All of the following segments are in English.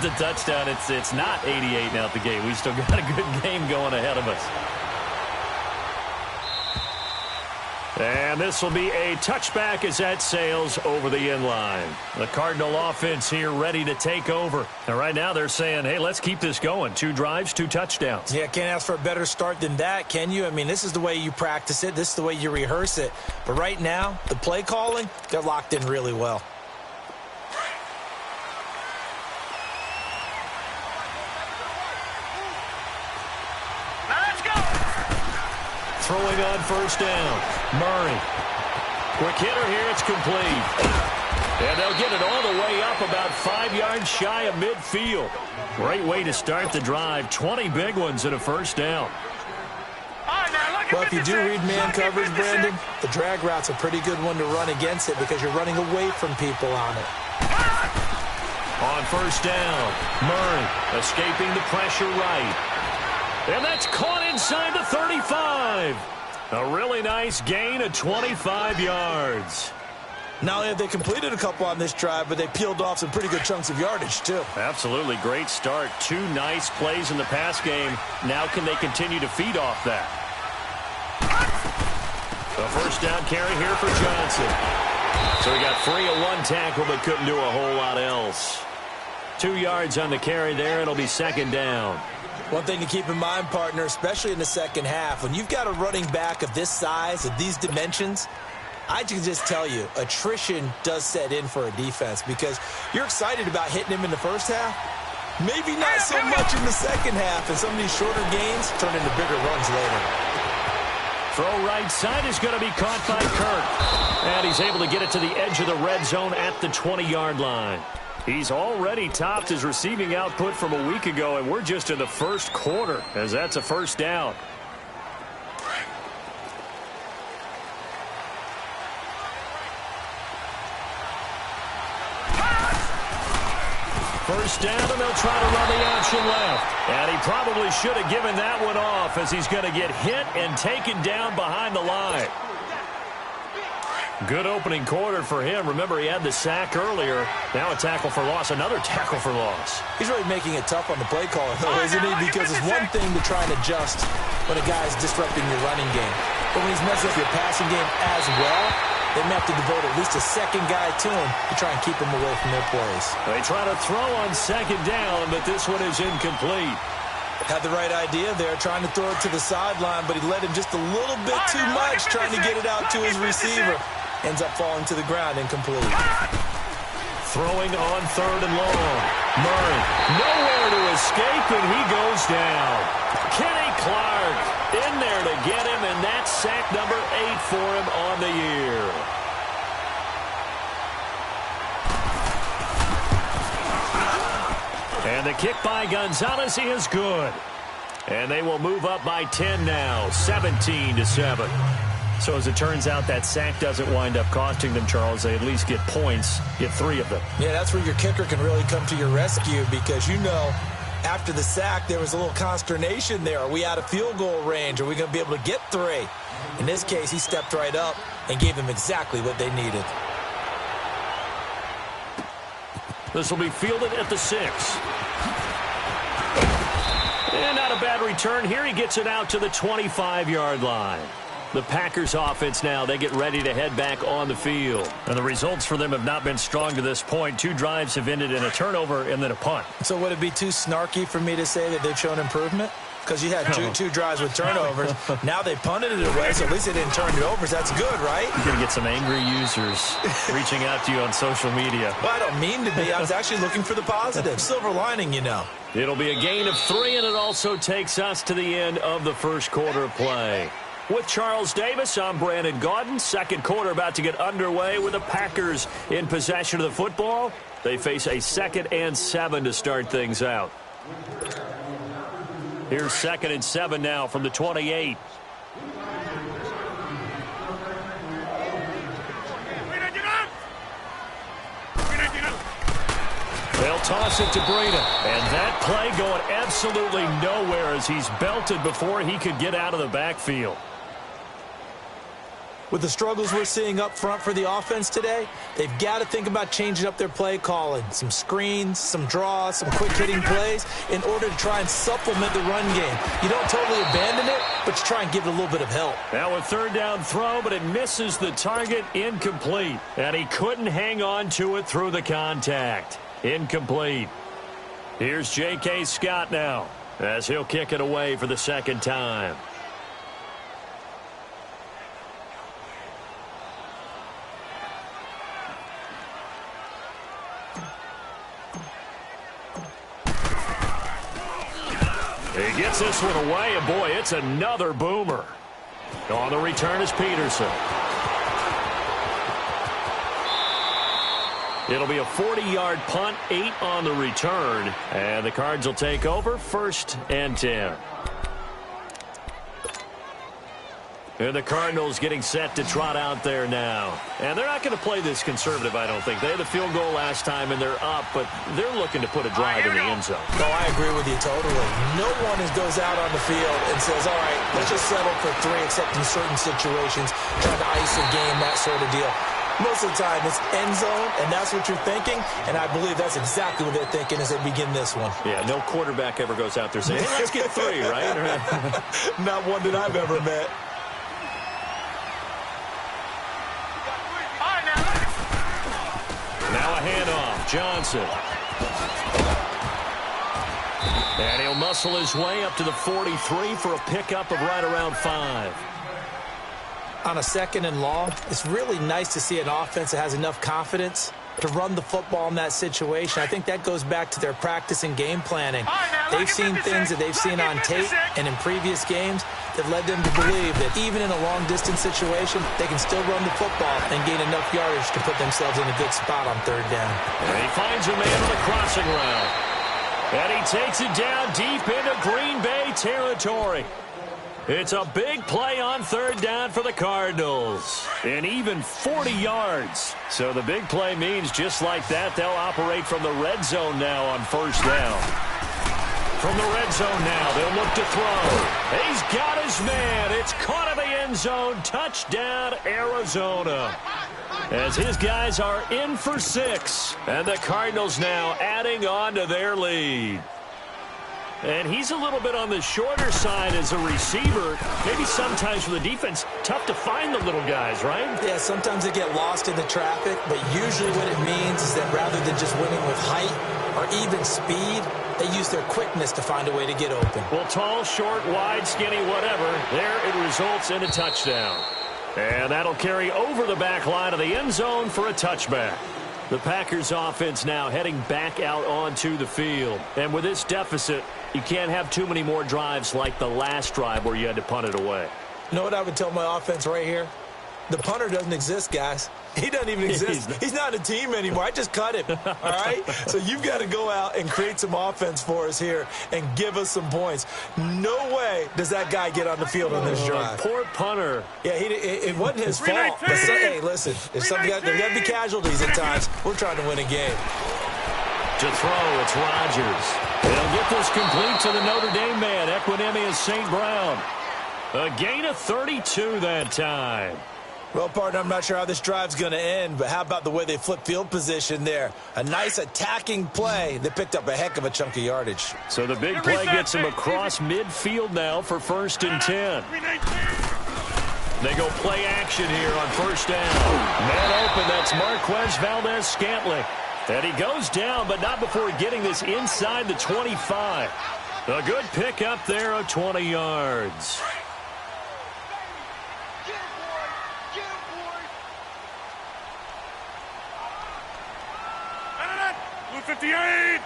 the touchdown. It's not 88 now at the game. We've still got a good game going ahead of us. And this will be a touchback as that sails over the end line. The Cardinal offense here ready to take over. And right now they're saying, hey, let's keep this going. 2 drives, 2 touchdowns. Yeah, can't ask for a better start than that, can you? I mean, this is the way you practice it. This is the way you rehearse it. But right now, the play calling, they're locked in really well. Throwing on first down. Murray. Quick hitter here. It's complete. And they'll get it all the way up about 5 yards shy of midfield. Great way to start the drive. 20 big ones and a first down. Well, if you do read man coverage, Brandon, the drag route's a pretty good one to run against it because you're running away from people on it. On first down, Murray escaping the pressure right. And that's caught inside the 35. A really nice gain of 25 yards. Not only have they completed a couple on this drive, but they peeled off some pretty good chunks of yardage, too. Absolutely. Great start. 2 nice plays in the pass game. Now can they continue to feed off that? The first down carry here for Johnson. So he got free of 1 tackle, but couldn't do a whole lot else. 2 yards on the carry there. It'll be second down. One thing to keep in mind, partner, especially in the second half, when you've got a running back of this size, of these dimensions, I can just tell you, attrition does set in for a defense because you're excited about hitting him in the first half. Maybe not so much in the second half, and some of these shorter gains turn into bigger runs later. Throw right side is going to be caught by Kirk. And he's able to get it to the edge of the red zone at the 20-yard line. He's already topped his receiving output from a week ago, and we're just in the first quarter as that's a first down. First down, and they'll try to run the option left. And he probably should have given that one off as he's going to get hit and taken down behind the line. Good opening quarter for him. Remember, he had the sack earlier. Now a tackle for loss, another tackle for loss. He's really making it tough on the play caller, though, isn't he? Because it's one thing to try and adjust when a guy's disrupting your running game. But when he's messing up your passing game as well, they may have to devote at least a second guy to him to try and keep him away from their plays. They try to throw on second down, but this one is incomplete. Had the right idea there, trying to throw it to the sideline, but he led him just a little bit too much, trying to get it out to his receiver. Ends up falling to the ground, incomplete. Throwing on third and long. Murray, nowhere to escape, and he goes down. Kenny Clark in there to get him, and that's sack number 8 for him on the year. And the kick by Gonzalez is good. And they will move up by 10 now, 17-7. So as it turns out, that sack doesn't wind up costing them, Charles. They at least get points, get 3 of them. Yeah, that's where your kicker can really come to your rescue because, you know, after the sack, there was a little consternation there. Are we out of field goal range? Are we going to be able to get 3? In this case, he stepped right up and gave them exactly what they needed. This will be fielded at the 6. And not a bad return here. He gets it out to the 25-yard line. The Packers offense now, they get ready to head back on the field. And the results for them have not been strong to this point. 2 drives have ended in a turnover and then a punt. So would it be too snarky for me to say that they've shown improvement? Because you had two drives with turnovers. Now they punted it away, so at least they didn't turn it over. So that's good, right? You're going to get some angry users reaching out to you on social media. Well, I don't mean to be. I was actually looking for the positive. Silver lining, you know. It'll be a gain of 3, and it also takes us to the end of the first quarter of play. With Charles Davis, I'm Brandon Gaudin. Second quarter about to get underway with the Packers in possession of the football. They face a 2nd and 7 to start things out. Here's 2nd and 7 now from the 28. They'll toss it to Breida. And that play going absolutely nowhere as he's belted before he could get out of the backfield. With the struggles we're seeing up front for the offense today, they've got to think about changing up their play calling. Some screens, some draws, some quick-hitting plays in order to try and supplement the run game. You don't totally abandon it, but you try and give it a little bit of help. Now a third down throw, but it misses the target, incomplete. And he couldn't hang on to it through the contact. Incomplete. Here's J.K. Scott now as he'll kick it away for the second time. He gets this one away, and boy, it's another boomer. On the return is Peterson. It'll be a 40-yard punt, 8 on the return, and the Cards will take over 1st and 10. And the Cardinals getting set to trot out there now. And they're not going to play this conservative, I don't think. They had the field goal last time, and they're up, but they're looking to put a drive in the end zone. No, I agree with you totally. No one goes out on the field and says, all right, let's just settle for 3, except in certain situations, trying to ice a game, that sort of deal. Most of the time, it's end zone, and that's what you're thinking, and I believe that's exactly what they're thinking as they begin this one. Yeah, no quarterback ever goes out there saying, hey, let's get 3, right? Not one that I've ever met. Now a handoff, Johnson. And he'll muscle his way up to the 43 for a pickup of right around 5. On a 2nd and long, it's really nice to see an offense that has enough confidence to run the football in that situation. I think that goes back to their practice and game planning. They've seen things that they've seen on tape and in previous games that led them to believe that even in a long-distance situation, they can still run the football and gain enough yardage to put themselves in a good spot on 3rd down. And he finds a man on the crossing route. And he takes it down deep into Green Bay territory. It's a big play on 3rd down for the Cardinals. And even 40 yards. So the big play means just like that, they'll operate from the red zone now on 1st down. From the red zone now, they'll look to throw. He's got his man. It's caught in the end zone. Touchdown, Arizona. As his guys are in for 6. And the Cardinals now adding on to their lead. And he's a little bit on the shorter side as a receiver. Maybe sometimes for the defense, tough to find the little guys, right? Yeah, sometimes they get lost in the traffic, but usually what it means is that rather than just winning with height or even speed, they use their quickness to find a way to get open. Well, tall, short, wide, skinny, whatever, there it results in a touchdown. And that'll carry over the back line of the end zone for a touchback. The Packers offense now heading back out onto the field. And with this deficit, you can't have too many more drives like the last drive where you had to punt it away. You know what I would tell my offense right here? The punter doesn't exist, guys. He doesn't even exist. He's not a team anymore. I just cut him, all right? So you've got to go out and create some offense for us here and give us some points. No way does that guy get on the field on this drive. Poor punter. Yeah, it wasn't his fault. But hey, listen, there's got to be casualties at times. We're trying to win a game. To throw, it's Rodgers. They'll get this complete to the Notre Dame man, Equinemius St. Brown. A gain of 32 that time. Well, partner, I'm not sure how this drive's going to end, but how about the way they flip field position there? A nice attacking play. They picked up a heck of a chunk of yardage. So the big play gets them across midfield now for 1st and 10. They go play action here on 1st down. Man open, that's Marquez Valdez-Scantling. And he goes down, but not before getting this inside the 25. A good pickup there of 20 yards. Blue 58.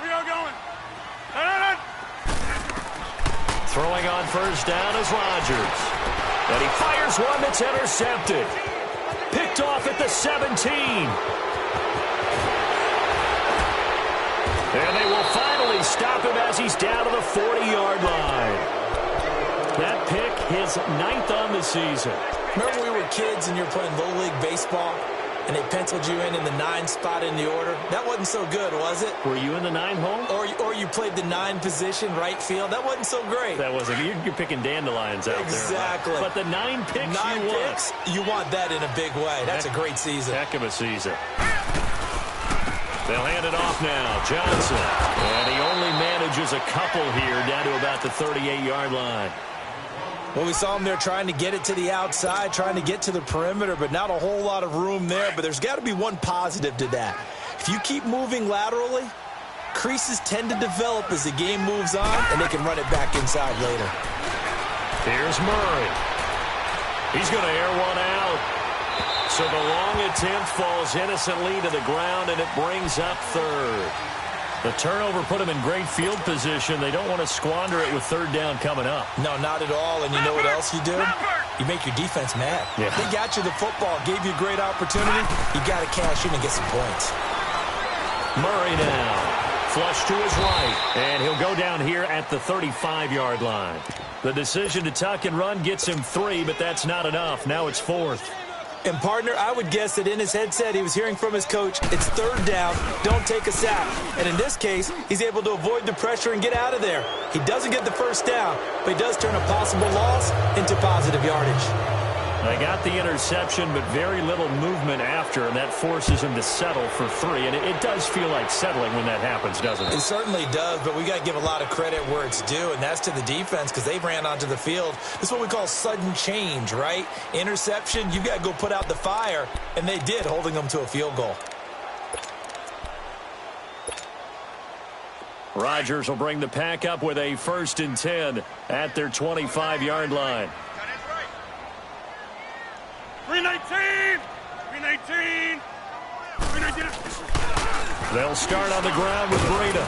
We are going. Throwing on 1st down is Rodgers. And he fires one that's intercepted. Picked off at the 17. And they will finally stop him as he's down to the 40-yard line. That pick, his 9th on the season. Remember we were kids and you were playing Little League baseball? and they penciled you in the 9 spot in the order. That wasn't so good, was it? Were you in the 9 hole? Or you played the 9 position, right field. That wasn't so great. That wasn't. You're picking dandelions out exactly. there. Right? But the 9 picks 9 picks, you want that in a big way. That's a great season. Heck of a season. They'll hand it off now. Johnson. And he only manages a couple here down to about the 38-yard line. Well, we saw him there trying to get it to the outside, trying to get to the perimeter, but not a whole lot of room there. But there's got to be one positive to that. If you keep moving laterally, creases tend to develop as the game moves on, and they can run it back inside later. Here's Murray. He's going to air one out. So the long attempt falls innocently to the ground, and it brings up third. The turnover put them in great field position. They don't want to squander it with third down coming up. No, not at all. And you know what else you do? You make your defense mad. Yeah. They got you the football, gave you a great opportunity. You got to cash in and get some points. Murray now. Flush to his right. And he'll go down here at the 35-yard line. The decision to tuck and run gets him 3, but that's not enough. Now it's 4th. And, partner, I would guess that in his headset he was hearing from his coach, it's third down, don't take a sack. And in this case, he's able to avoid the pressure and get out of there. He doesn't get the first down, but he does turn a possible loss into positive yardage. They got the interception, but very little movement after, and that forces him to settle for 3. And it does feel like settling when that happens, doesn't it? It certainly does, but we got to give a lot of credit where it's due, and that's to the defense because they ran onto the field. This is what we call sudden change, right? Interception, you got to go put out the fire, and they did, holding them to a field goal. Rodgers will bring the pack up with a 1st and 10 at their 25-yard line. 319! 319! 319! They'll start on the ground with Breida.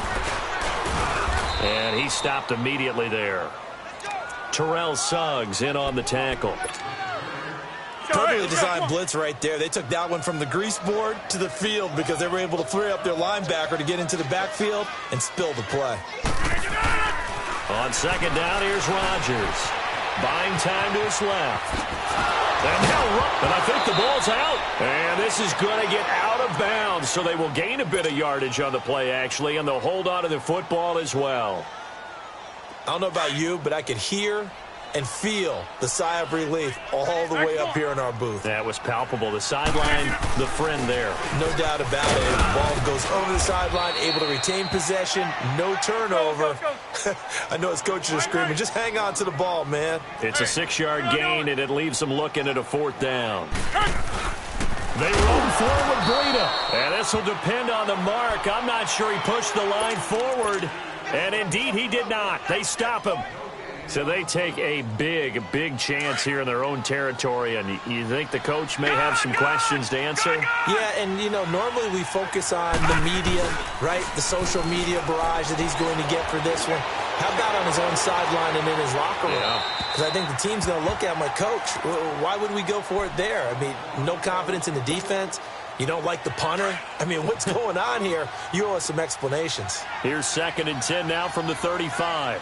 And he stopped immediately there. Terrell Suggs in on the tackle. Perfectly designed blitz right there. They took that one from the grease board to the field because they were able to free up their linebacker to get into the backfield and spill the play. On 2nd down, here's Rodgers. Buying time to his left. And I think the ball's out. And this is going to get out of bounds, so they will gain a bit of yardage on the play, actually, and they'll hold on to the football as well. I don't know about you, but I could hear and feel the sigh of relief all the way up here in our booth. That was palpable. The sideline, the friend there. No doubt about it. The ball goes over the sideline, able to retain possession, no turnover. I know his coaches are screaming, just hang on to the ball, man. It's a 6-yard gain, and it leaves them looking at a 4th down. They roam forward with Breida. And this will depend on the mark. I'm not sure he pushed the line forward. And indeed, he did not. They stop him. So they take a big chance here in their own territory, and you think the coach may have some questions to answer? Yeah, and, you know, normally we focus on the media, right, the social media barrage that he's going to get for this one. How about on his own sideline and in his locker room? Because I think the team's going to look at him like, Coach, why would we go for it there? I mean, no confidence in the defense. You don't like the punter? I mean, what's going on here? You owe us some explanations. Here's 2nd and 10 now from the 35.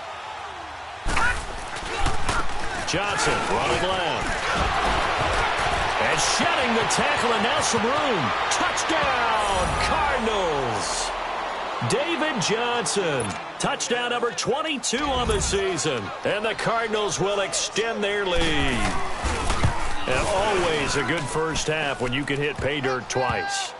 Johnson running left. And shedding the tackle, and now some room. Touchdown, Cardinals. David Johnson. Touchdown number 22 on the season. And the Cardinals will extend their lead. And always a good first half when you can hit pay dirt twice.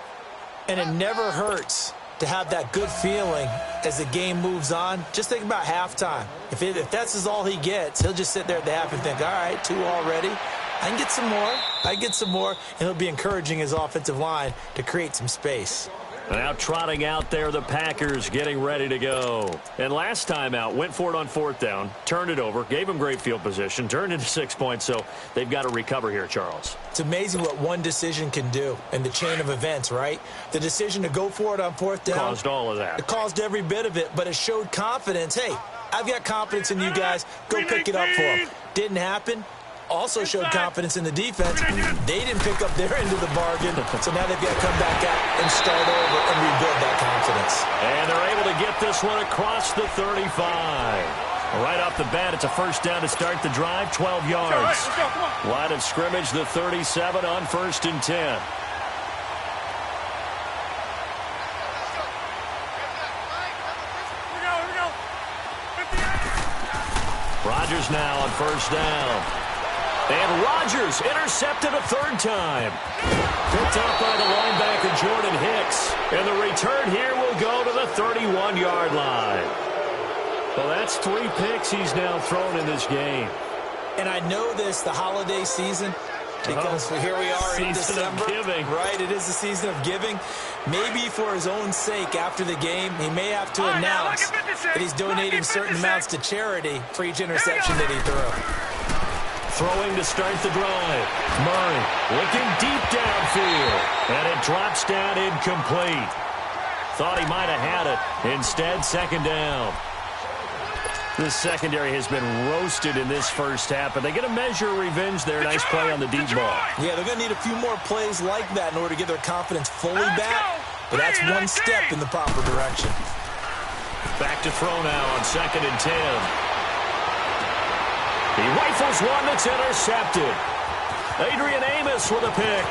And it never hurts to have that good feeling as the game moves on. Just think about halftime. If that's all he gets, he'll just sit there at the half and think, all right, 2 already. I can get some more. I get some more. And he'll be encouraging his offensive line to create some space. Now trotting out there, the Packers getting ready to go. And last time out, went for it on 4th down, turned it over, gave them great field position, turned into 6 points, so they've got to recover here, Charles. It's amazing what one decision can do in the chain of events, right? The decision to go for it on 4th down. Caused all of that. It caused every bit of it, but it showed confidence. Hey, I've got confidence in you guys. Go pick it up for them. Didn't happen. Also showed confidence in the defense. They didn't pick up their end of the bargain, so now they've got to come back out and start over and rebuild that confidence. And they're able to get this one across the 35. Right off the bat, it's a 1st down to start the drive, 12 yards. Line of scrimmage, the 37 on 1st and 10. Rodgers now on first down. And Rodgers intercepted a third time. Picked up by the linebacker Jordan Hicks. And the return here will go to the 31-yard line. Well, that's 3 picks he's now thrown in this game. And I know this, the holiday season, because here we are in December. Right, it is the season of giving. Maybe for his own sake after the game, he may have to announce that he's donating certain amounts to charity for each interception that he threw. Throwing to start the drive. Murray looking deep downfield. And it drops down incomplete. Thought he might have had it. Instead, second down. This secondary has been roasted in this first half, but they get a measure of revenge there. Nice play on the deep ball. Yeah, they're going to need a few more plays like that in order to get their confidence fully back. But that's one step in the proper direction. Back to throw now on 2nd and 10. He rifles one that's intercepted. Adrian Amos with a pick.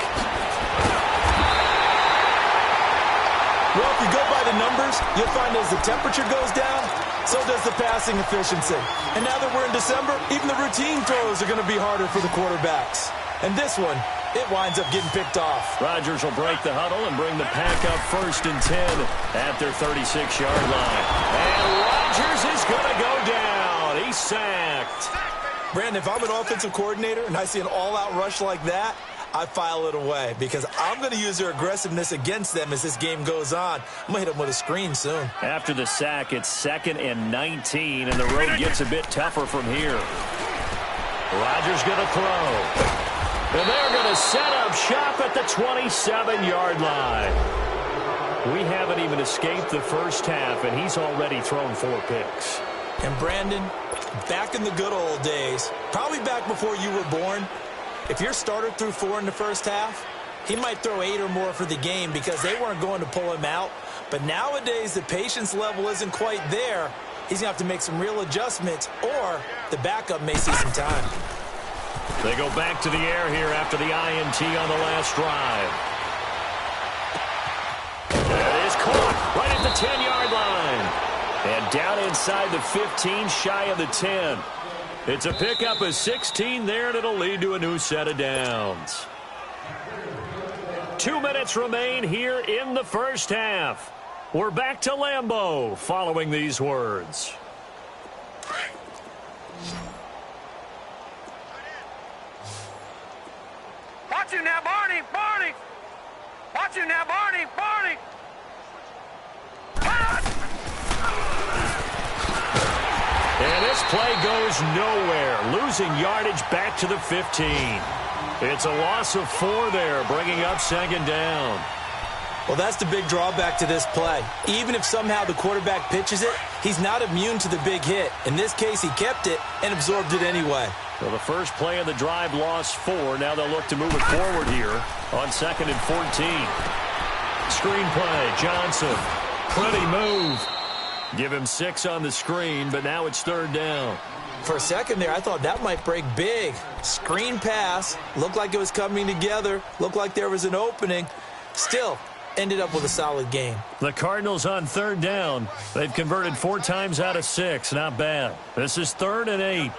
Well, if you go by the numbers, you'll find as the temperature goes down, so does the passing efficiency. And now that we're in December, even the routine throws are going to be harder for the quarterbacks. And this one, it winds up getting picked off. Rodgers will break the huddle and bring the pack up 1st and 10 at their 36-yard line. And Rodgers is going to go down. He's sacked. Brandon, if I'm an offensive coordinator and I see an all-out rush like that, I file it away because I'm going to use their aggressiveness against them as this game goes on. I'm going to hit them with a screen soon. After the sack, it's 2nd and 19, and the road gets a bit tougher from here. Rodgers going to throw. And they're going to set up shop at the 27-yard line. We haven't even escaped the first half, and he's already thrown 4 picks. And Brandon, back in the good old days, probably back before you were born, if your starter threw 4 in the first half, he might throw 8 or more for the game because they weren't going to pull him out. But nowadays, the patience level isn't quite there. He's going to have to make some real adjustments, or the backup may see some time. They go back to the air here after the INT on the last drive. That is caught right at the 10-yard line. And down inside the 15, shy of the 10. It's a pickup of 16 there, and it'll lead to a new set of downs. 2 minutes remain here in the first half. We're back to Lambeau following these words. Watch you now, Barney! Barney! Watch you now, Barney! Barney! And this play goes nowhere, losing yardage back to the 15. It's a loss of 4 there, bringing up 2nd down. Well, that's the big drawback to this play. Even if somehow the quarterback pitches it, he's not immune to the big hit. In this case, he kept it and absorbed it anyway. Well, the first play of the drive lost 4. Now they'll look to move it forward here on 2nd and 14. Screenplay, Johnson. Pretty move. Give him 6 on the screen, but now it's 3rd down. For a second there, I thought that might break big. Screen pass. Looked like it was coming together. Looked like there was an opening. Still, ended up with a solid game. The Cardinals on 3rd down. They've converted 4 times out of 6. Not bad. This is 3rd and 8.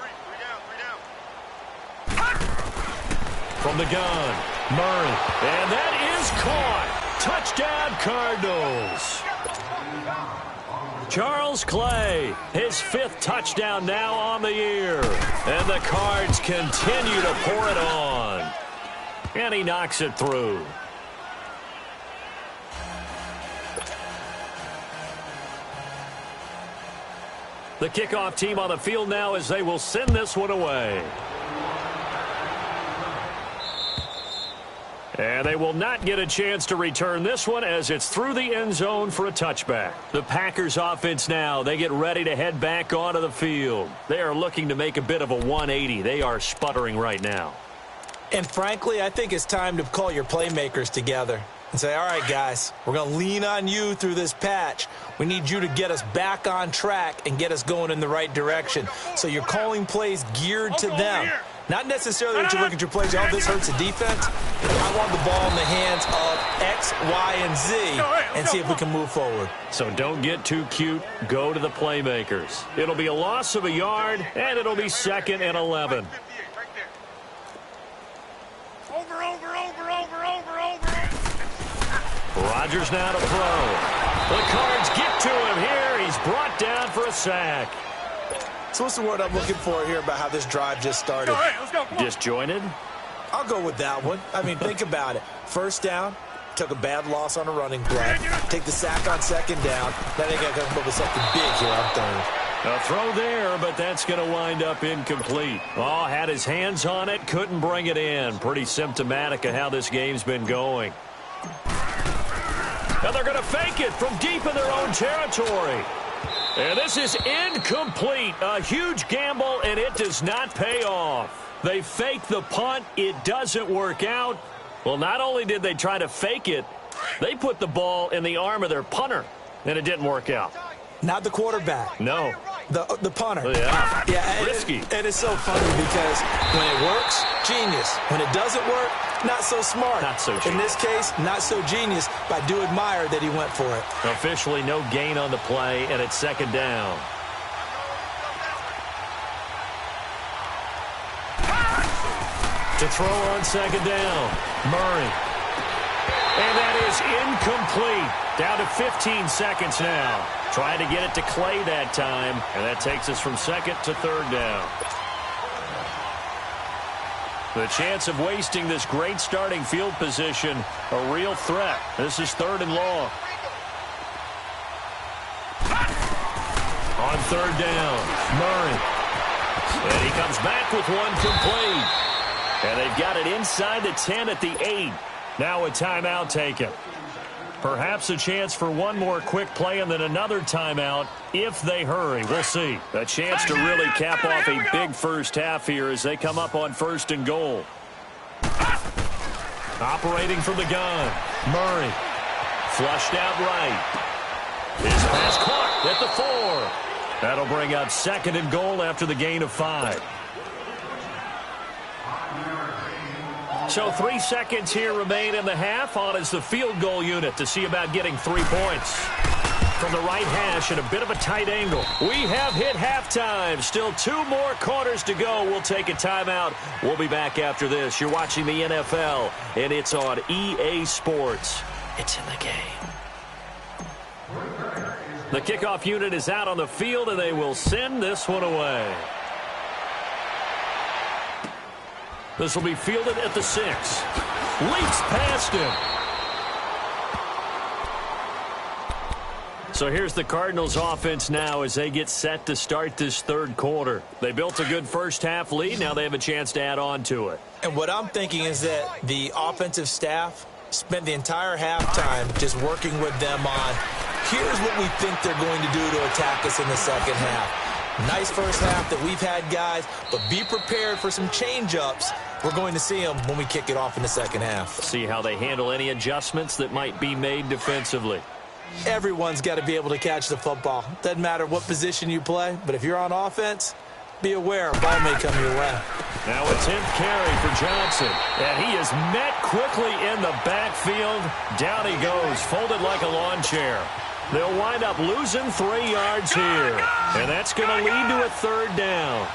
From the gun, Murray. And that is caught. Touchdown, Cardinals. Charles Clay, his 5th touchdown now on the year. And the Cards continue to pour it on. And he knocks it through. The kickoff team on the field now as they will send this one away. And they will not get a chance to return this one as it's through the end zone for a touchback. The Packers offense now, they get ready to head back onto the field. They are looking to make a bit of a 180. They are sputtering right now. And frankly, I think it's time to call your playmakers together and say, all right, guys, we're going to lean on you through this patch. We need you to get us back on track and get us going in the right direction. So you're calling plays geared to them. Not necessarily that you look at your plays, oh, this hurts the defense. I want the ball in the hands of X, Y, and Z and see if we can move forward. So don't get too cute. Go to the playmakers. It'll be a loss of a yard, and it'll be 2nd and 11. Rodgers now to throw. The Cards get to him here. He's brought down for a sack. So what's the word I'm looking for here about how this drive just started? Disjointed? I'll go with that one. I mean, think about it. First down, took a bad loss on a running play. Take the sack on 2nd down. Now they got to come up with something big here on 3rd. A throw there, but that's going to wind up incomplete. Oh, had his hands on it, couldn't bring it in. Pretty symptomatic of how this game's been going. Now they're going to fake it from deep in their own territory. And this is incomplete. A huge gamble, and it does not pay off. They fake the punt. It doesn't work out. Well, not only did they try to fake it, they put the ball in the arm of their punter, and it didn't work out. Not the quarterback. No. The punter. Yeah, risky. And it's so funny because when it works, genius. When it doesn't work, not so smart. Not so genius. In this case, not so genius, but I do admire that he went for it. Officially no gain on the play, and it's 2nd down. To throw on 2nd down, Murray. And that is incomplete. Down to 15 seconds now. Trying to get it to Clay that time, and that takes us from 2nd to 3rd down. The chance of wasting this great starting field position, a real threat. This is 3rd and long. On 3rd down, Murray. And he comes back with one complete. And they've got it inside the 10 at the 8. Now a timeout taken. Perhaps a chance for one more quick play and then another timeout if they hurry. We'll see. A chance to really cap off a big first half here as they come up on 1st and goal. Operating from the gun, Murray. Flushed out right. His pass caught at the 4. That'll bring up 2nd and goal after the gain of 5. So 3 seconds here remain in the half. On is the field goal unit to see about getting 3 points. From the right hash at a bit of a tight angle. We have hit halftime. Still 2 more quarters to go. We'll take a timeout. We'll be back after this. You're watching the NFL, and it's on EA Sports. It's in the game. The kickoff unit is out on the field, and they will send this one away. This will be fielded at the 6. Leaks past him. So here's the Cardinals offense now as they get set to start this 3rd quarter. They built a good first half lead. Now they have a chance to add on to it. And what I'm thinking is that the offensive staff spent the entire halftime just working with them on, here's what we think they're going to do to attack us in the 2nd half. Nice first half that we've had, guys, but be prepared for some change-ups. We're going to see them when we kick it off in the 2nd half. See how they handle any adjustments that might be made defensively. Everyone's got to be able to catch the football. Doesn't matter what position you play, but if you're on offense, be aware a ball may come your way. Now a 10th carry for Johnson, and he is met quickly in the backfield. Down he goes, folded like a lawn chair. They'll wind up losing 3 yards here, and that's going to lead to a 3rd down.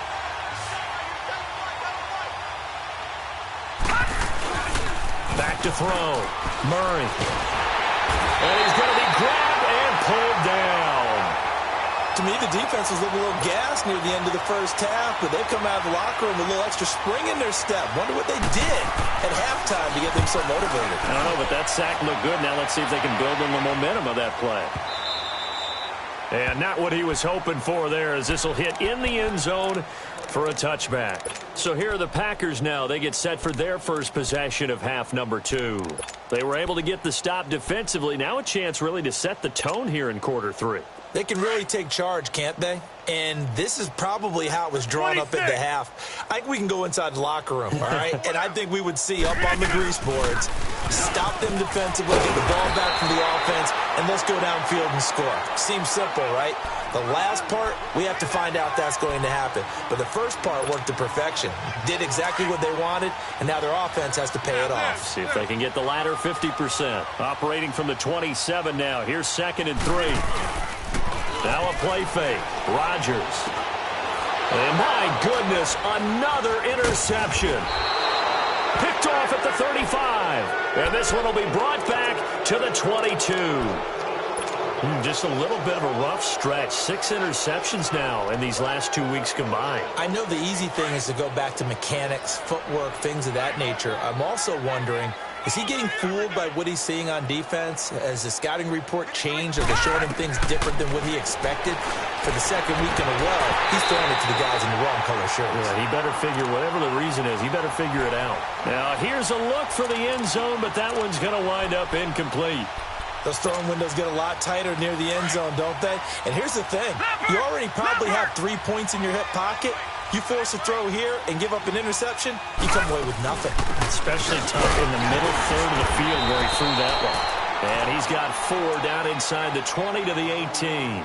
Back to throw. Murray. And he's going to be grabbed and pulled down. To me, the defense was looking a little gassed near the end of the first half, but they come out of the locker room with a little extra spring in their step. Wonder what they did at halftime to get them so motivated. I don't know, but that sack looked good. Now let's see if they can build on the momentum of that play. And not what he was hoping for there, as this will hit in the end zone for a touchback. So here are the Packers now. They get set for their first possession of half number 2. They were able to get the stop defensively. Now a chance really to set the tone here in quarter 3. They can really take charge, can't they? And this is probably how it was drawn up at the half. I think we can go inside the locker room, all right? And I think we would see up on the grease boards Stop them defensively, get the ball back from the offense, and let's go downfield and score. Seems simple, right? The last part, we have to find out that's going to happen. But the first part worked to perfection. Did exactly what they wanted, and now their offense has to pay it off. See if they can get the latter 50%. Operating from the 27 now. Here's 2nd and 3. Now a play fake. Rodgers. And my goodness, another interception. Picked off at the 35. And this one will be brought back to the 22. Just a little bit of a rough stretch. 6 interceptions now in these last 2 weeks combined. I know the easy thing is to go back to mechanics, footwork, things of that nature. I'm also wondering, is he getting fooled by what he's seeing on defense? Has the scouting report changed? Are they showing him things different than what he expected? For the second week in a row, he's throwing it to the guys in the wrong color shirts. Yeah, he better figure, whatever the reason is, he better figure it out. Now, here's a look for the end zone, but that one's going to wind up incomplete. Those throwing windows get a lot tighter near the end zone, don't they? And here's the thing. You already probably have 3 points in your hip pocket. You force a throw here and give up an interception, you come away with nothing. Especially tough in the middle third of the field where he threw that one. And he's got 4 down inside the 20 to the 18.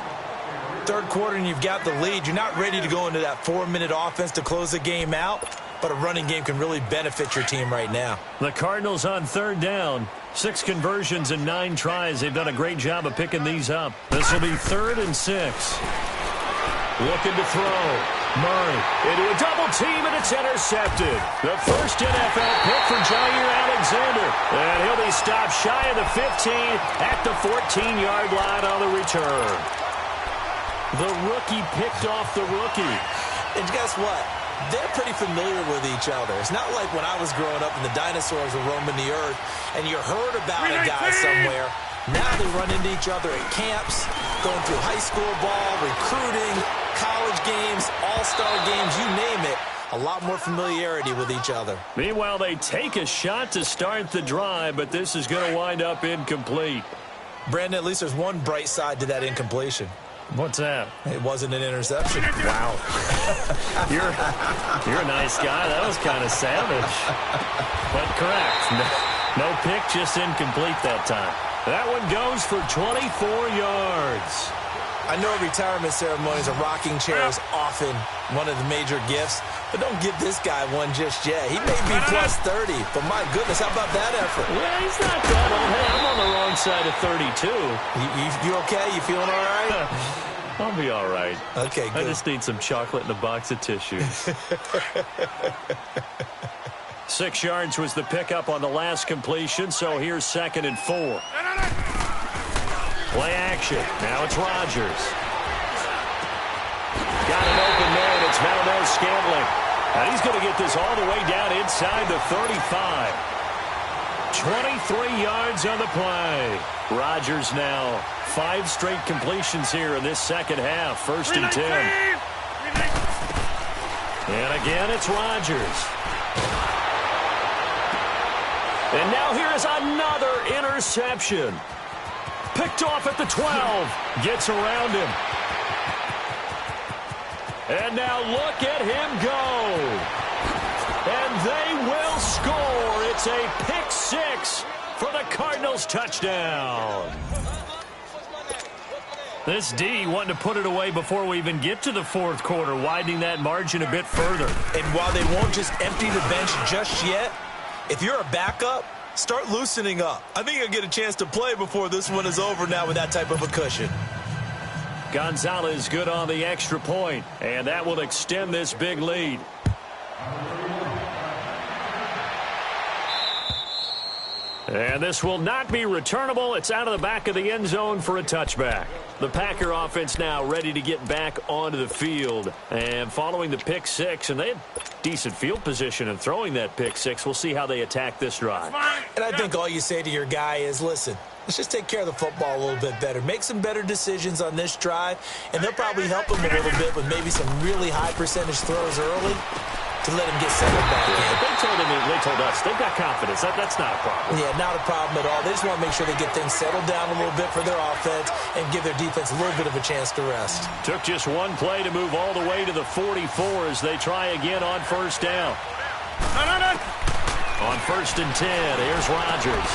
Third quarter and you've got the lead. You're not ready to go into that 4-minute offense to close the game out, but a running game can really benefit your team right now. The Cardinals on 3rd down. 6 conversions and 9 tries. They've done a great job of picking these up. This will be 3rd and 6. Looking to throw. Murray into a double team, and it's intercepted. The first NFL pick for Jair Alexander. And he'll be stopped shy of the 15 at the 14-yard line on the return. The rookie picked off the rookie. And guess what? They're pretty familiar with each other. It's not like when I was growing up and the dinosaurs were roaming the earth and you heard about a guy somewhere. Now they run into each other at camps, going through high school ball, recruiting, college games, all-star games, you name it. A lot more familiarity with each other. Meanwhile, they take a shot to start the drive, but this is going to wind up incomplete. Brandon, at least there's one bright side to that incompletion. What's that? It wasn't an interception. Wow. You're a nice guy. That was kind of savage. But correct. No pick, just incomplete that time. That one goes for 24 yards. I know retirement ceremonies or rocking chairs often one of the major gifts, but don't give this guy one just yet. He may be plus 30, but my goodness, how about that effort? Yeah, he's not that old. Hey, I'm on the wrong side of 32. You okay? You feeling all right? I'll be all right. Okay, good. I just need some chocolate and a box of tissue. 6 yards was the pickup on the last completion, so here's 2nd and 4. Play action. Now it's Rodgers. Got an open man. It's Valdez-Scantling. And he's going to get this all the way down inside the 35. 23 yards on the play. Rodgers now 5 straight completions here in this second half. 1st and 10. And again, it's Rodgers. And now here is another interception. Picked off at the 12. Gets around him. And now look at him go. And they will score. It's a pick 6 for the Cardinals touchdown. This D wanting to put it away before we even get to the 4th quarter, widening that margin a bit further. And while they won't just empty the bench just yet, if you're a backup, start loosening up. I think you'll get a chance to play before this one is over now with that type of a cushion. Gonzalez good on the extra point, and that will extend this big lead. And this will not be returnable. It's out of the back of the end zone for a touchback. The Packer offense now ready to get back onto the field. And following the pick 6, and they had decent field position in throwing that pick 6. We'll see how they attack this drive. And I think all you say to your guy is, listen, let's just take care of the football a little bit better. Make some better decisions on this drive, and they'll probably help him a little bit with maybe some really high percentage throws early to let him get settled back in. They told us they've got confidence. That's not a problem. Yeah, not a problem at all. They just want to make sure they get things settled down a little bit for their offense and give their defense a little bit of a chance to rest. Took just one play to move all the way to the 44 as they try again on 1st down. On 1st and 10, here's Rodgers.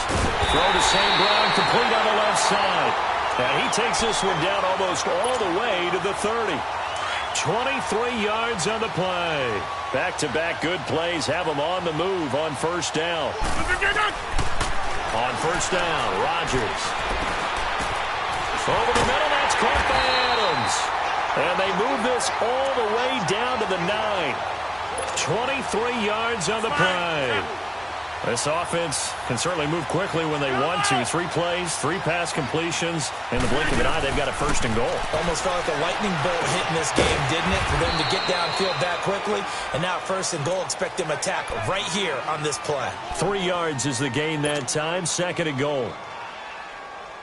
Throw to St. Brown, complete on the left side. And he takes this one down almost all the way to the 30. 23 yards on the play. Back-to-back good plays have him on the move on 1st down. On 1st down, Rodgers. Over the middle, that's caught by Adams. And they move this all the way down to the 9. 23 yards on the play. This offense can certainly move quickly when they want to. 3 plays, 3 pass completions. In the blink of an eye, they've got a 1st and goal. Almost felt like a lightning bolt hit in this game, didn't it? For them to get downfield that quickly. And now 1st and goal, expect them to attack right here on this play. 3 yards is the gain that time. 2nd and goal.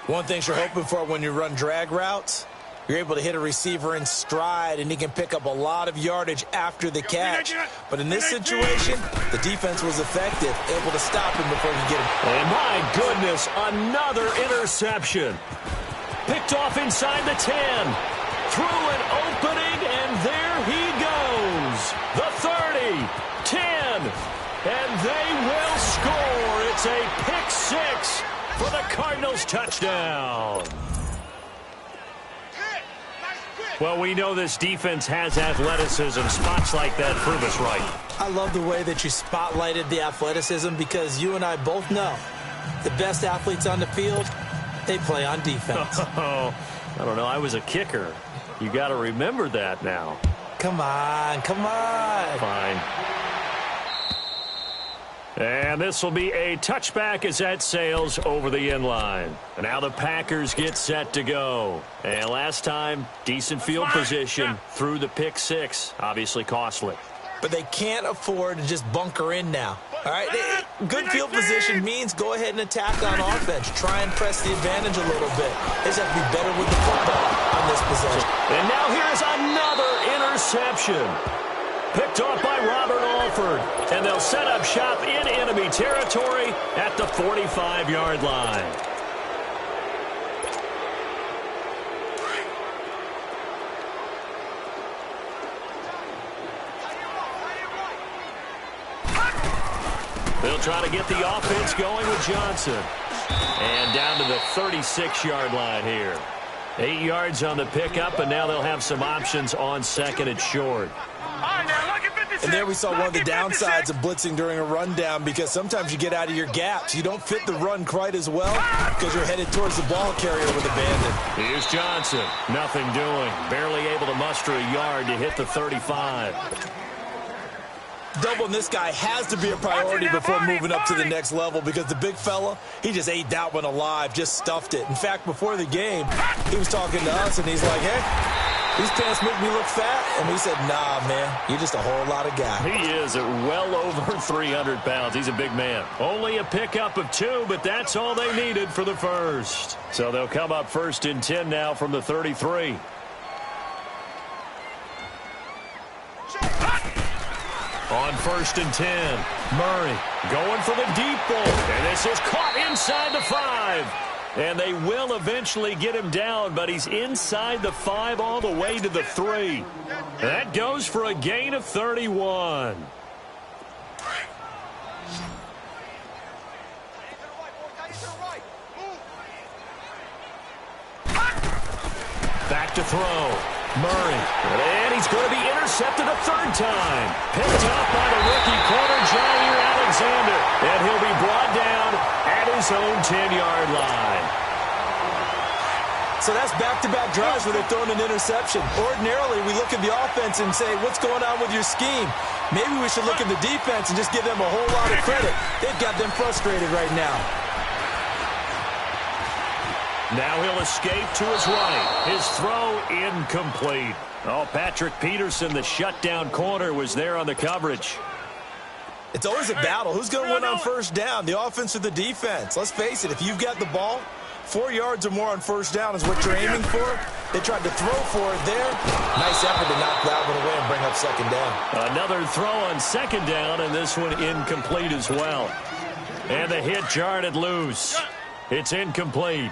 One thing you're hoping for when you run drag routes, you're able to hit a receiver in stride, and he can pick up a lot of yardage after the catch. But in this situation, the defense was effective, able to stop him before he get him. And my goodness, another interception. Picked off inside the 10. Through an opening, and there he goes. The 30, 10, and they will score. It's a pick 6 for the Cardinals touchdown. Well, we know this defense has athleticism. Spots like that prove us right. I love the way that you spotlighted the athleticism because you and I both know the best athletes on the field, they play on defense. Oh, I don't know. I was a kicker. You got to remember that now. Come on, come on. Fine. And this will be a touchback as that sails over the end line. And now the Packers get set to go. And last time, decent field position through the pick 6. Obviously costly. But they can't afford to just bunker in now. All right, good field position means go ahead and attack on offense. Try and press the advantage a little bit. They just have to be better with the football on this possession. And now here's another interception. Picked off by Robert Alford. And they'll set up shop in enemy territory at the 45-yard line. They'll try to get the offense going with Johnson. And down to the 36-yard line here. 8 yards on the pickup, and now they'll have some options on 2nd and short. And there we saw one of the downsides of blitzing during a rundown because sometimes you get out of your gaps. You don't fit the run quite as well because you're headed towards the ball carrier with abandon. Here's Johnson. Nothing doing. Barely able to muster a yard to hit the 35. Doubling this guy has to be a priority before moving up to the next level because the big fella, he just ate that one alive, just stuffed it. In fact, before the game, he was talking to us, and he's like, hey, these pants make me look fat. And we said, nah, man, you're just a whole lot of guy. He is at well over 300 pounds. He's a big man. Only a pickup of 2, but that's all they needed for the first. So they'll come up 1st and 10 now from the 33. On 1st and 10, Murray going for the deep ball. And this is caught inside the 5. And they will eventually get him down, but he's inside the 5 all the way to the 3. That goes for a gain of 31. Back to throw. Murray. And he's going to be intercepted a 3rd time. Picked up by the rookie corner, Jair Alexander. And he'll be brought down at his own 10-yard line. So that's back-to-back drives where they're throwing an interception. Ordinarily, we look at the offense and say, what's going on with your scheme? Maybe we should look at the defense and just give them a whole lot of credit. They've got them frustrated right now. Now he'll escape to his right. His throw incomplete. Oh, Patrick Peterson, the shutdown corner, was there on the coverage. It's always a battle. Who's going to win on 1st down, the offense or the defense? Let's face it, if you've got the ball, 4 yards or more on 1st down is what you're aiming for. They tried to throw for it there. Nice effort to knock that one away and bring up 2nd down. Another throw on 2nd down, and this one incomplete as well. And the hit jarred it loose. It's incomplete.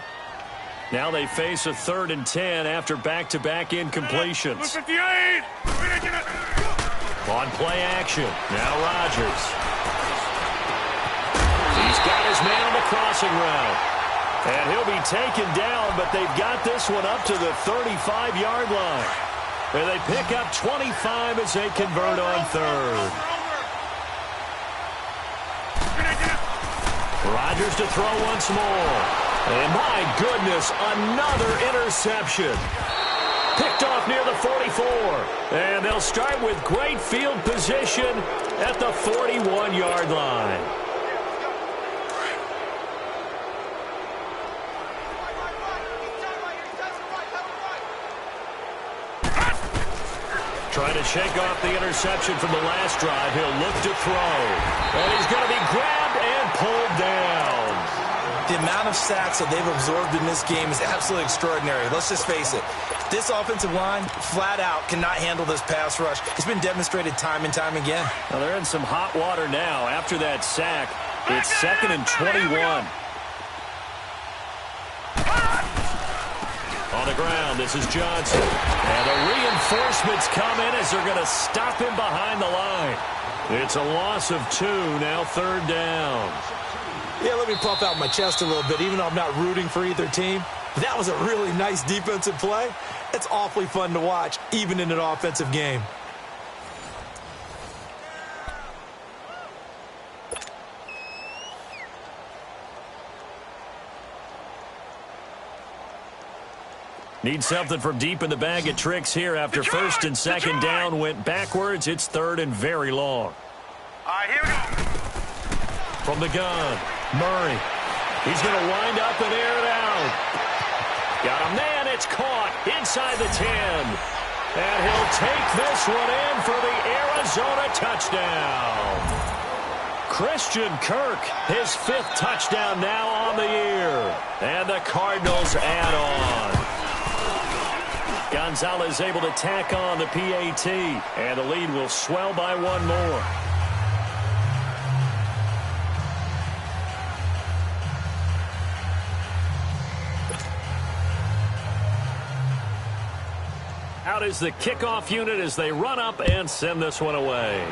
Now they face a 3rd and 10 after back-to-back incompletions. On play action, now Rodgers. his man on the crossing route. And he'll be taken down, but they've got this one up to the 35-yard line. And they pick up 25 as they convert on third. Rodgers to throw once more. And my goodness, another interception. Picked off near the 44. And they'll start with great field position at the 41-yard line. Trying to shake off the interception from the last drive. He'll look to throw. And he's going to be grabbed and pulled down. The amount of sacks that they've absorbed in this game is absolutely extraordinary. Let's just face it. This offensive line, flat out, cannot handle this pass rush. It's been demonstrated time and time again. Well, they're in some hot water now. After that sack, it's 2nd and 21. On the ground, this is Johnson. And the reinforcements come in as they're going to stop him behind the line. It's a loss of 2, now 3rd down. Yeah, let me puff out my chest a little bit, even though I'm not rooting for either team. That was a really nice defensive play. It's awfully fun to watch, even in an offensive game. Need something from deep in the bag of tricks here after 1st and 2nd down went backwards. It's 3rd and very long. All right, here we go. From the gun, Murray. He's going to wind up and air it out. Got a man, it's caught inside the 10. And he'll take this one in for the Arizona touchdown. Christian Kirk, his 5th touchdown now on the year. And the Cardinals add on. Gonzalez able to tack on the PAT. And the lead will swell by 1 more. Out is the kickoff unit as they run up and send this one away.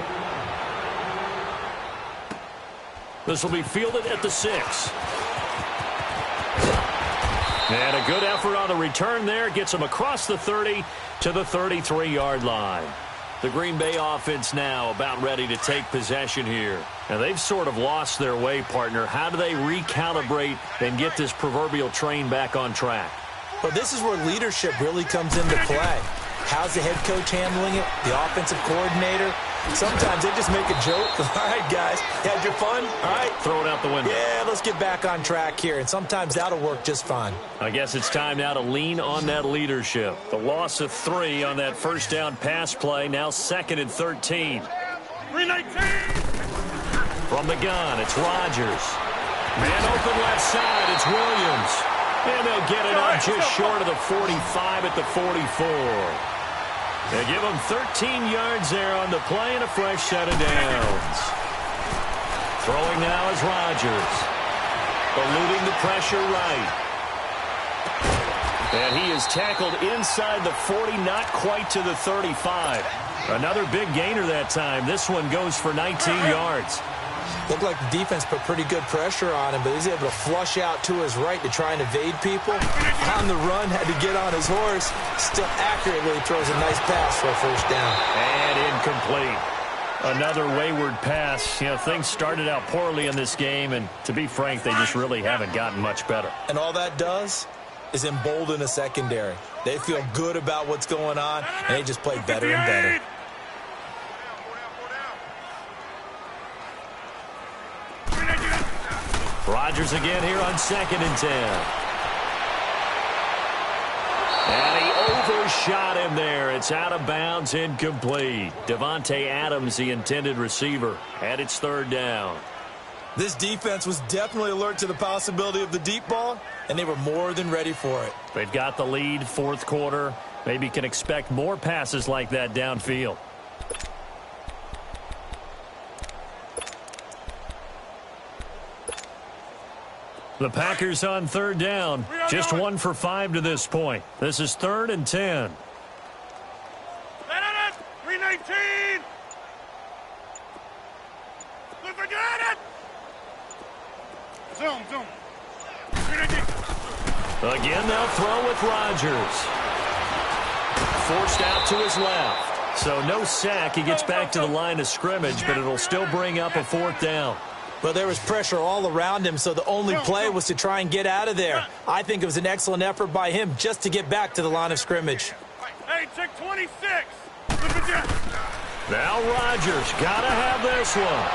This will be fielded at the 6. And a good effort on the return there. Gets them across the 30 to the 33-yard line. The Green Bay offense now about ready to take possession here. Now, they've sort of lost their way, partner. How do they recalibrate and get this proverbial train back on track? Well, this is where leadership really comes into play. How's the head coach handling it? The offensive coordinator? Sometimes they just make a joke. All right, guys, had your fun? All right. Throw it out the window. Yeah, let's get back on track here. And sometimes that'll work just fine. I guess it's time now to lean on that leadership. The loss of 3 on that 1st down pass play. Now 2nd and 13. 319. From the gun, it's Rodgers. Man open left side, it's Williams. And they'll get it up just short of the 45 at the 44. They give them 13 yards there on the play and a fresh set of downs. Throwing now is Rodgers. Eluding the pressure right. And he is tackled inside the 40, not quite to the 35. Another big gainer that time. This one goes for 19 yards. Looked like the defense put pretty good pressure on him, but he's able to flush out to his right to try and evade people. On the run, had to get on his horse. Still accurately throws a nice pass for a 1st down. And incomplete. Another wayward pass. You know, things started out poorly in this game, and to be frank, they just really haven't gotten much better. And all that does is embolden a secondary. They feel good about what's going on, and they just play better and better. Rodgers again here on 2nd and 10. And he overshot him there. It's out of bounds, incomplete. Devontae Adams, the intended receiver, and it's 3rd down. This defense was definitely alert to the possibility of the deep ball, and they were more than ready for it. They've got the lead, 4th quarter. Maybe can expect more passes like that downfield. The Packers on 3rd down. Just 1 for 5 to this point. This is 3rd and 10. 319. Look, I got it. Zoom. Again, they'll throw with Rodgers. Forced out to his left. So no sack. He gets back to the line of scrimmage, but it'll still bring up a 4th down. Well, there was pressure all around him, so the only play was to try and get out of there. I think it was an excellent effort by him just to get back to the line of scrimmage. Hey, check 26. Now Rodgers got to have this one.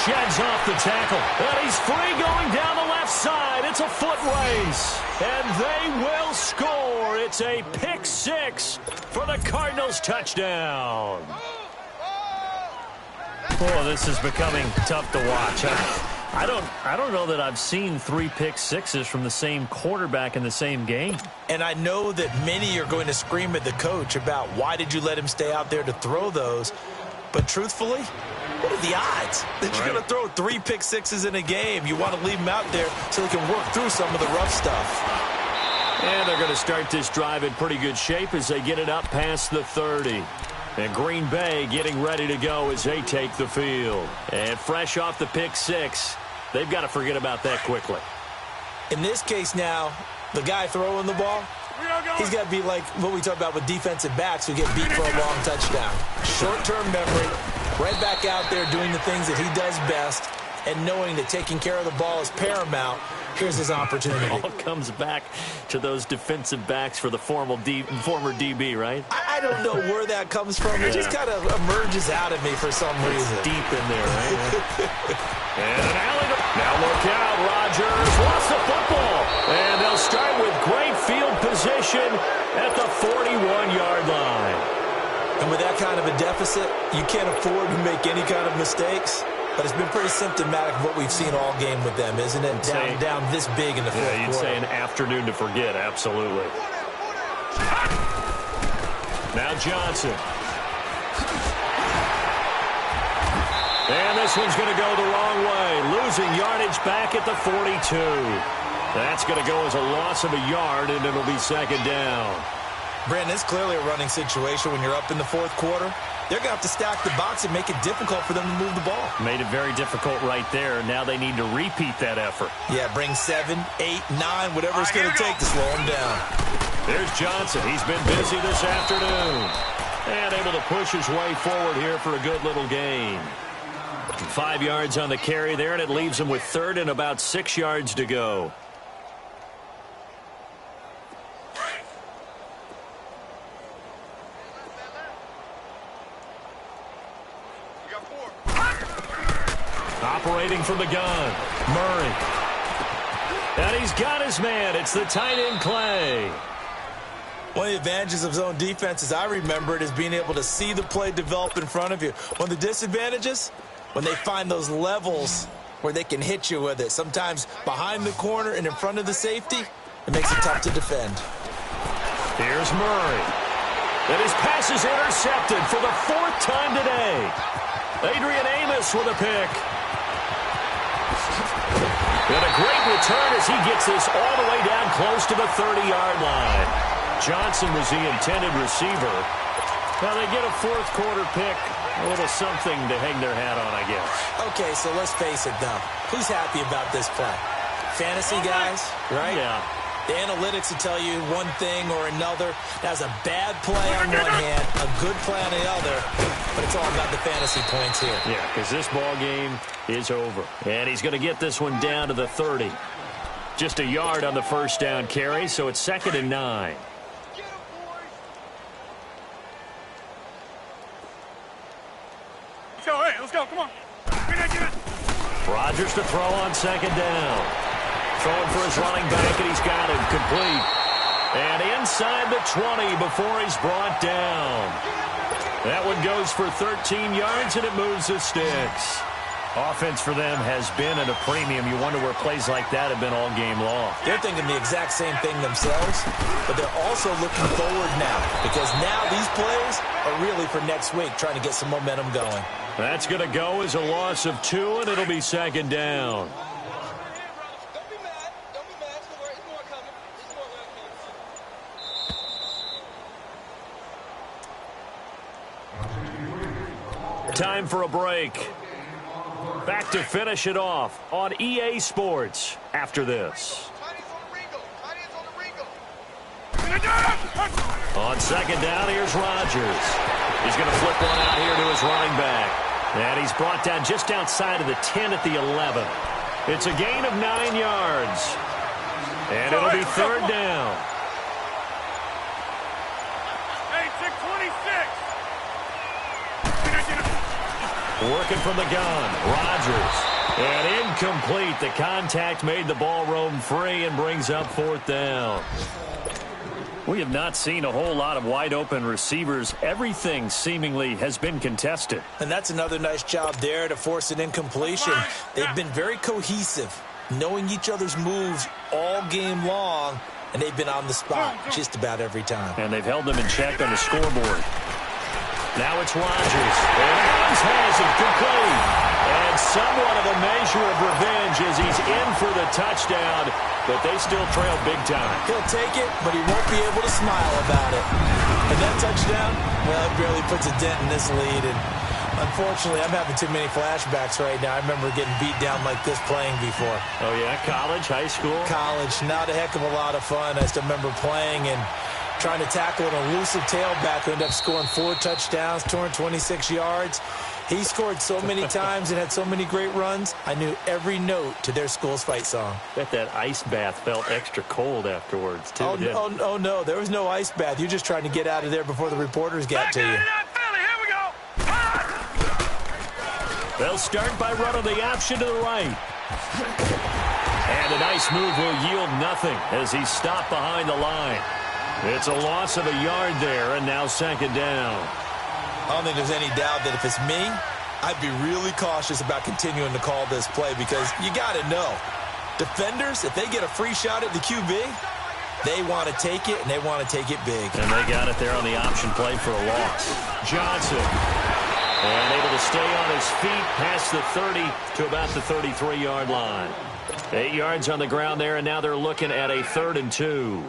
Sheds off the tackle. And he's free going down the left side. It's a foot race. And they will score. It's a pick 6 for the Cardinals touchdown. Oh, this is becoming tough to watch. I don't know that I've seen 3 pick 6s from the same quarterback in the same game. And I know that many are going to scream at the coach about why did you let him stay out there to throw those. But truthfully, what are the odds that you're going to throw 3 pick 6s in a game? You want to leave him out there so they can work through some of the rough stuff. And they're going to start this drive in pretty good shape as they get it up past the 30. And Green Bay getting ready to go as they take the field. And fresh off the pick 6, they've got to forget about that quickly. In this case now, the guy throwing the ball, he's got to be like what we talk about with defensive backs who get beat for a long touchdown. Short-term memory, right back out there doing the things that he does best, and knowing that taking care of the ball is paramount. Here's his opportunity. It all comes back to those defensive backs for the former DB, right? I don't know where that comes from. It just kind of emerges out of me for some reason. It's deep in there, right? And an alley. Now look out. Rodgers lost the football. And they'll start with great field position at the 41-yard line. And with that kind of a deficit, you can't afford to make any kind of mistakes. But it's been pretty symptomatic of what we've seen all game with them, isn't it? Down this big in the fourth quarter. Yeah, you'd say an afternoon to forget, absolutely. Now Johnson. And this one's going to go the wrong way. Losing yardage back at the 42. That's going to go as a loss of a yard, and it'll be 2nd down. Brandon, it's clearly a running situation when you're up in the fourth quarter. They're going to have to stack the box and make it difficult for them to move the ball. Made it very difficult right there. Now they need to repeat that effort. Yeah, bring 7, 8, 9, whatever it's going to take to slow him down. There's Johnson. He's been busy this afternoon. And able to push his way forward here for a good little gain. 5 yards on the carry there, and it leaves him with 3rd and about 6 yards to go. Operating from the gun, Murray. And he's got his man. It's the tight end, Clay. One of the advantages of zone defense, as I remember it, is being able to see the play develop in front of you. One of the disadvantages, when they find those levels where they can hit you with it. Sometimes behind the corner and in front of the safety, it makes it tough to defend. Here's Murray. And his pass is intercepted for the 4th time today. Adrian Amos with a pick. And a great return as he gets this all the way down close to the 30-yard line. Johnson was the intended receiver. Now they get a 4th quarter pick. A little something to hang their hat on, I guess. Okay, so let's face it, though. Who's happy about this play? Fantasy guys, right? Yeah. The analytics will tell you one thing or another. That's a bad play on one hand, a good play on the other, but it's all about the fantasy points here. Yeah, because this ball game is over. And he's going to get this one down to the 30. Just a yard on the 1st down carry, so it's 2nd and 9. Let's go, hey, let's go, come on. Rodgers to throw on 2nd down. Throwing for his running back, and he's got him complete. And inside the 20 before he's brought down. That one goes for 13 yards, and it moves the sticks. Offense for them has been at a premium. You wonder where plays like that have been all game long. They're thinking the exact same thing themselves, but they're also looking forward now, because now these plays are really for next week, trying to get some momentum going. That's going to go as a loss of 2, and it'll be 2nd down. Time for a break. Back to finish it off on EA Sports after this. On second down, here's Rodgers. He's going to flip one out here to his running back. And he's brought down just outside of the 10 at the 11. It's a gain of 9 yards. And it'll be third down. Working from the gun, Rodgers. And incomplete. The contact made the ball roam free and brings up fourth down. We have not seen a whole lot of wide-open receivers. Everything seemingly has been contested. And that's another nice job there to force an incompletion. They've been very cohesive, knowing each other's moves all game long, and they've been on the spot just about every time. And they've held them in check on the scoreboard. Now it's Rodgers. And Adams has it complete. And somewhat of a measure of revenge as he's in for the touchdown, but they still trail big time. He'll take it, but he won't be able to smile about it. And that touchdown, well, it barely puts a dent in this lead. And unfortunately, I'm having too many flashbacks right now. I remember getting beat down like this playing before. Oh, yeah? College, high school? College. Not a heck of a lot of fun. I still remember playing and trying to tackle an elusive tailback who ended up scoring 4 touchdowns, 226 yards. He scored so many times and had so many great runs, I knew every note to their school's fight song. Bet that ice bath felt extra cold afterwards, too. Oh, no, there was no ice bath. You're just trying to get out of there before the reporters got to you. Here we go. They'll start by running the option to the right. And a nice move will yield nothing as he's stopped behind the line. It's a loss of a yard there, and now second down. I don't think there's any doubt that if it's me, I'd be really cautious about continuing to call this play because you got to know, defenders, if they get a free shot at the QB, they want to take it, and they want to take it big. And they got it there on the option play for a loss. Johnson, and able to stay on his feet past the 30 to about the 33-yard line. 8 yards on the ground there, and now they're looking at a 3rd and 2.